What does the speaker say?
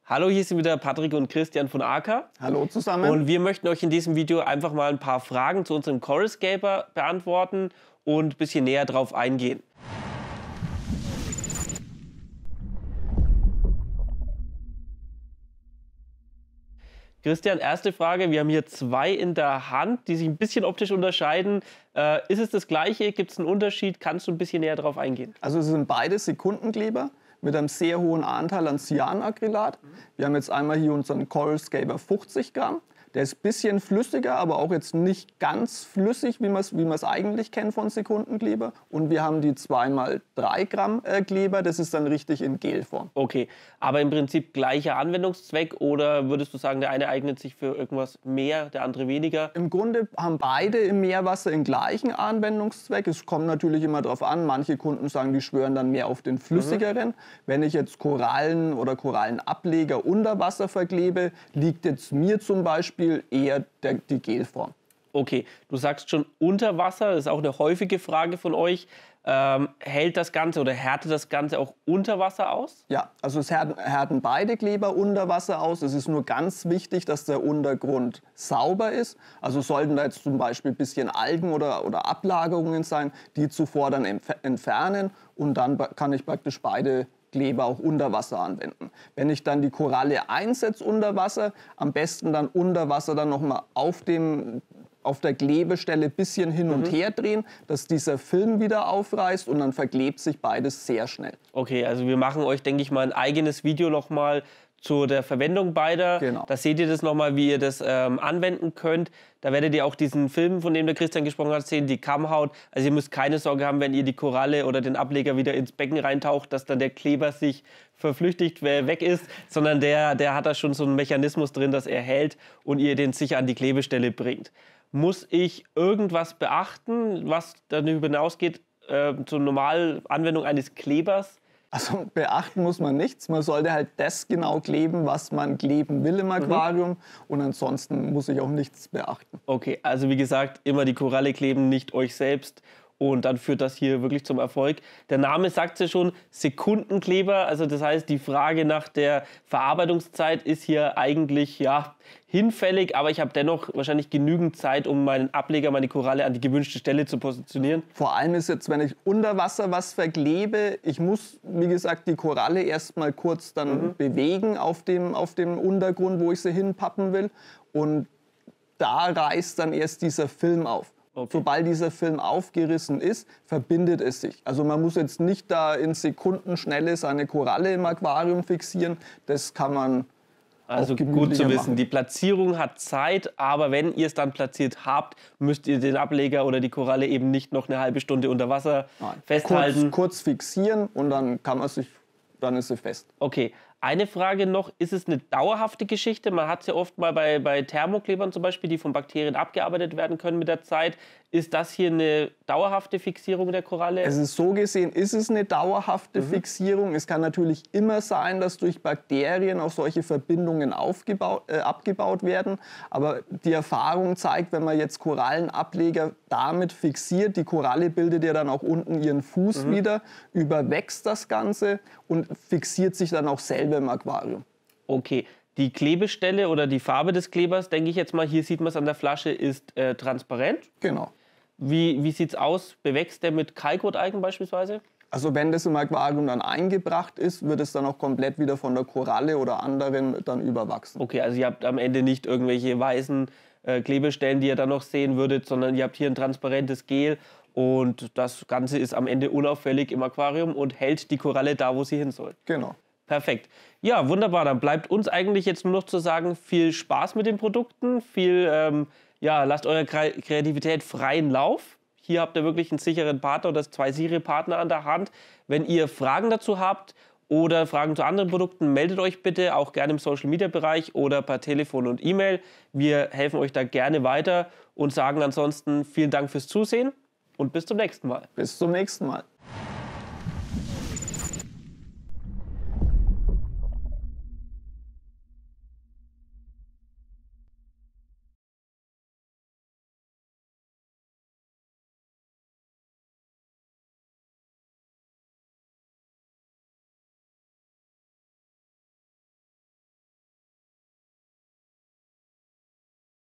Hallo, hier sind wieder Patrick und Christian von AKA. Hallo zusammen. Und wir möchten euch in diesem Video einfach mal ein paar Fragen zu unserem Coralscaper beantworten und ein bisschen näher drauf eingehen. Christian, erste Frage. Wir haben hier zwei in der Hand, die sich ein bisschen optisch unterscheiden. Ist es das Gleiche? Gibt es einen Unterschied? Kannst du ein bisschen näher drauf eingehen? Also es sind beide Sekundenkleber mit einem sehr hohen Anteil an Cyanacrylat. Wir haben jetzt einmal hier unseren Coralscaper 50 Gramm. Der ist ein bisschen flüssiger, aber auch jetzt nicht ganz flüssig, wie man es eigentlich kennt von Sekundenkleber. Und wir haben die 2x3 Gramm Kleber, das ist dann richtig in Gelform. Okay, aber im Prinzip gleicher Anwendungszweck oder würdest du sagen, der eine eignet sich für irgendwas mehr, der andere weniger? Im Grunde haben beide im Meerwasser den gleichen Anwendungszweck. Es kommt natürlich immer darauf an, manche Kunden sagen, die schwören dann mehr auf den flüssigeren. Wenn ich jetzt Korallen oder Korallenableger unter Wasser verklebe, liegt jetzt mir zum Beispiel eher die Gelform. Okay, du sagst schon unter Wasser, das ist auch eine häufige Frage von euch. Hält das Ganze oder härtet das Ganze auch unter Wasser aus? Ja, also es härten beide Kleber unter Wasser aus. Es ist nur ganz wichtig, dass der Untergrund sauber ist. Also sollten da jetzt zum Beispiel ein bisschen Algen oder Ablagerungen sein, die zuvor dann entfernen und dann kann ich praktisch beide Kleber auch unter Wasser anwenden. Wenn ich dann die Koralle einsetze unter Wasser, am besten dann unter Wasser dann nochmal auf der Klebestelle ein bisschen hin und her drehen, dass dieser Film wieder aufreißt und dann verklebt sich beides sehr schnell. Okay, also wir machen euch, denke ich mal, ein eigenes Video nochmal zu der Verwendung beider. Genau. Da seht ihr das nochmal, wie ihr das anwenden könnt. Da werdet ihr auch diesen Film, von dem der Christian gesprochen hat, sehen, die Kammhaut. Also ihr müsst keine Sorge haben, wenn ihr die Koralle oder den Ableger wieder ins Becken reintaucht, dass dann der Kleber sich verflüchtigt weg ist, sondern der hat da schon so einen Mechanismus drin, dass er hält und ihr den sicher an die Klebestelle bringt. Muss ich irgendwas beachten, was darüber hinausgeht zur normalen Anwendung eines Klebers? Also beachten muss man nichts. Man sollte halt das genau kleben, was man kleben will im Aquarium. Und ansonsten muss ich auch nichts beachten. Okay, also wie gesagt, immer die Koralle kleben, nicht euch selbst. Und dann führt das hier wirklich zum Erfolg. Der Name sagt ja schon, Sekundenkleber. Also das heißt, die Frage nach der Verarbeitungszeit ist hier eigentlich hinfällig. Aber ich habe dennoch wahrscheinlich genügend Zeit, um meinen Ableger, meine Koralle an die gewünschte Stelle zu positionieren. Vor allem ist jetzt, wenn ich unter Wasser was verklebe, ich muss, wie gesagt, die Koralle erst mal kurz dann bewegen auf dem Untergrund, wo ich sie hinpappen will. Und da reißt dann erst dieser Film auf. Okay. Sobald dieser Film aufgerissen ist, verbindet es sich. Also man muss jetzt nicht da in Sekundenschnelle seine Koralle im Aquarium fixieren. Das kann man also gut zu wissen. Die Platzierung hat Zeit, aber wenn ihr es dann platziert habt, müsst ihr den Ableger oder die Koralle eben nicht noch eine halbe Stunde unter Wasser festhalten. Kurz fixieren und dann dann ist sie fest. Okay. Eine Frage noch, ist es eine dauerhafte Geschichte? Man hat es ja oft mal bei Thermoklebern zum Beispiel, die von Bakterien abgearbeitet werden können mit der Zeit. Ist das hier eine dauerhafte Fixierung der Koralle? Es ist so gesehen, ist es eine dauerhafte Fixierung. Es kann natürlich immer sein, dass durch Bakterien auch solche Verbindungen abgebaut werden. Aber die Erfahrung zeigt, wenn man jetzt Korallenableger damit fixiert, die Koralle bildet ja dann auch unten ihren Fuß wieder, überwächst das Ganze und fixiert sich dann auch selber im Aquarium. Okay, die Klebestelle oder die Farbe des Klebers, denke ich jetzt mal, hier sieht man es an der Flasche, ist transparent. Genau. Wie sieht es aus? Bewächst der mit Kalkrottalgen beispielsweise? Also wenn das im Aquarium dann eingebracht ist, wird es dann auch komplett wieder von der Koralle oder anderen dann überwachsen. Okay, also ihr habt am Ende nicht irgendwelche weißen Klebestellen, die ihr dann noch sehen würdet, sondern ihr habt hier ein transparentes Gel und das Ganze ist am Ende unauffällig im Aquarium und hält die Koralle da, wo sie hin soll. Genau. Perfekt. Ja, wunderbar. Dann bleibt uns eigentlich jetzt nur noch zu sagen, viel Spaß mit den Produkten, lasst eurer Kreativität freien Lauf. Hier habt ihr wirklich einen sicheren Partner oder 2 sichere Partner an der Hand. Wenn ihr Fragen dazu habt oder Fragen zu anderen Produkten, meldet euch bitte auch gerne im Social-Media-Bereich oder per Telefon und E-Mail. Wir helfen euch da gerne weiter und sagen ansonsten vielen Dank fürs Zusehen und bis zum nächsten Mal. Bis zum nächsten Mal.